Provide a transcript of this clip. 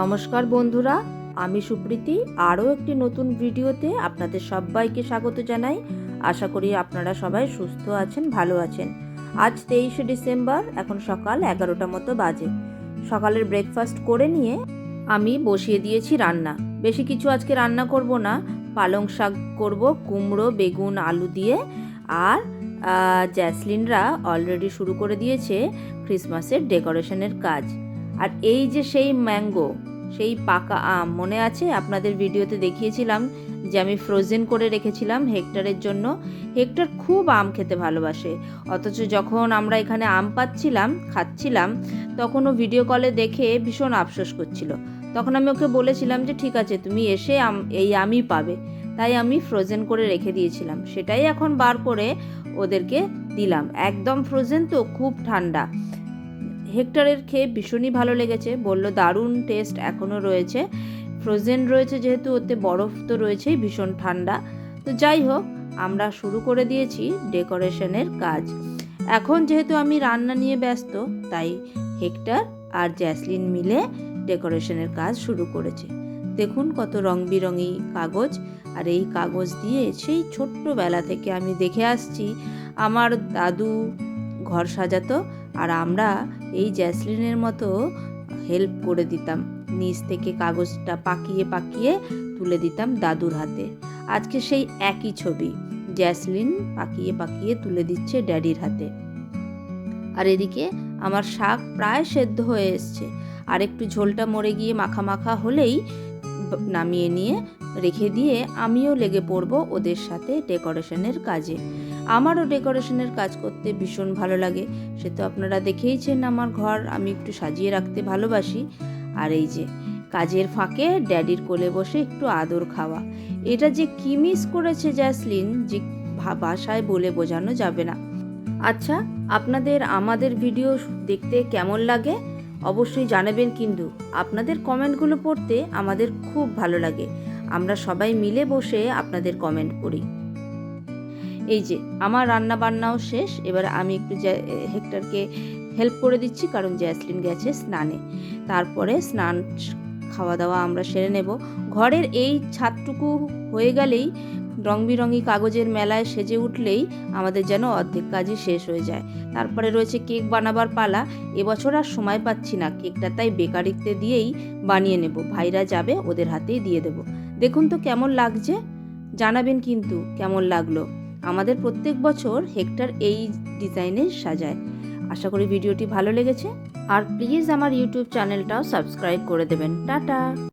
নমস্কার বন্ধুরা, আমি সুপ্রীতি আরও একটি নতুন ভিডিওতে আপনাদের সবাইকে স্বাগত জানাই। আশা করি আপনারা সবাই সুস্থ আছেন, ভালো আছেন। আজ 23শে ডিসেম্বর, এখন সকাল 11টা মতো বাজে। সকালের ব্রেকফাস্ট করে নিয়ে আমি বসিয়ে দিয়েছি রান্না। বেশি কিছু আজকে রান্না করব না, পালং শাক করব কুমড়ো বেগুন আলু দিয়ে। আর জ্যাসলিনরা অলরেডি শুরু করে দিয়েছে ক্রিসমাসের ডেকোরেশনের কাজ। আর এই যে সেই ম্যাঙ্গো, সেই পাকা আম, মনে আছে আপনাদের ভিডিওতে দেখিয়েছিলাম যে আমি ফ্রোজেন করে রেখেছিলাম হেক্টরের জন্য। হেক্টর খুব আম খেতে ভালোবাসে, অথচ যখন আমরা এখানে আম খাচ্ছিলাম, তখন ও ভিডিও কলে দেখে ভীষণ আফসোস করছিল। তখন আমি ওকে বলেছিলাম যে ঠিক আছে, তুমি এসে এই আমই পাবে। তাই আমি ফ্রোজেন করে রেখে দিয়েছিলাম, সেটাই এখন বার করে ওদেরকে দিলাম। একদম ফ্রোজেন তো, খুব ঠান্ডা। হেক্টরের খেয়ে ভীষণই ভালো লেগেছে, বলল দারুণ টেস্ট এখনও রয়েছে। ফ্রোজেন রয়েছে যেহেতু, ওতে বরফ তো রয়েছেই, ভীষণ ঠান্ডা। তো যাই হোক, আমরা শুরু করে দিয়েছি ডেকোরেশনের কাজ। এখন যেহেতু আমি রান্না নিয়ে ব্যস্ত, তাই হেক্টর আর জ্যাসলিন মিলে ডেকোরেশনের কাজ শুরু করেছে। দেখুন কত রং বিরঙি কাগজ। আর এই কাগজ দিয়ে সেই ছোট্টবেলা থেকে আমি দেখে আসছি আমার দাদু ঘর সাজাতো, আর আমরা এই জ্যাসলিনের মতো হেল্প করে দিতাম। নিচ থেকে কাগজটা পাকিয়ে পাকিয়ে তুলে দিতাম দাদুর হাতে। আজকে সেই একই ছবি, জ্যাসলিন পাকিয়ে পাকিয়ে তুলে দিচ্ছে ড্যাডির হাতে। আর এদিকে আমার শাক প্রায় সেদ্ধ হয়ে এসছে, আর একটু ঝোলটা মরে গিয়ে মাখা মাখা হলেই নামিয়ে নিয়ে রেখে দিয়ে আমিও লেগে পড়ব ওদের সাথে ডেকোরেশনের কাজে। আমারও ডেকোরেশনের কাজ করতে ভীষণ ভালো লাগে, সে তো আপনারা দেখেইছেন আমার ঘর আমি একটু সাজিয়ে রাখতে ভালোবাসি। আর এই যে কাজের ফাঁকে ড্যাডির কোলে বসে একটু আদর খাওয়া, এটা যে কি মিস করেছে জ্যাসলিন, যে ভাষায় বলে বোঝানো যাবে না। আচ্ছা, আপনাদের আমাদের ভিডিও দেখতে কেমন লাগে অবশ্যই জানাবেন, কিন্তু আপনাদের কমেন্টগুলো পড়তে আমাদের খুব ভালো লাগে। আমরা সবাই মিলে বসে আপনাদের কমেন্ট পড়ি। এই যে আমার রান্না বান্নাও শেষ, এবার আমি একটু হেক্টরকে হেল্প করে দিচ্ছি, কারণ জ্যাসলিন গেছে স্নানে। তারপরে স্নান খাওয়া দাওয়া আমরা সেরে নেব। ঘরের এই ছাদটুকু হয়ে গেলেই, রং বিরঙি কাগজের মেলায় সেজে উঠলেই আমাদের যেন অর্ধেক কাজই শেষ হয়ে যায়। তারপরে রয়েছে কেক বানাবার পালা। এবছর আর সময় পাচ্ছি না কেকটা, তাই বেকারিতে দিয়েই বানিয়ে নেব। ভাইরা যাবে, ওদের হাতেই দিয়ে দেব। দেখুন তো কেমন লাগছে, জানাবেন কিন্তু কেমন লাগলো। আমাদের প্রত্যেক বছর হেক্টর এই ডিজাইনে সাজায়। আশা করি ভিডিওটি ভালো লেগেছে, আর প্লিজ আমার ইউটিউব চ্যানেলটাও সাবস্ক্রাইব করে দেবেন। টাটা।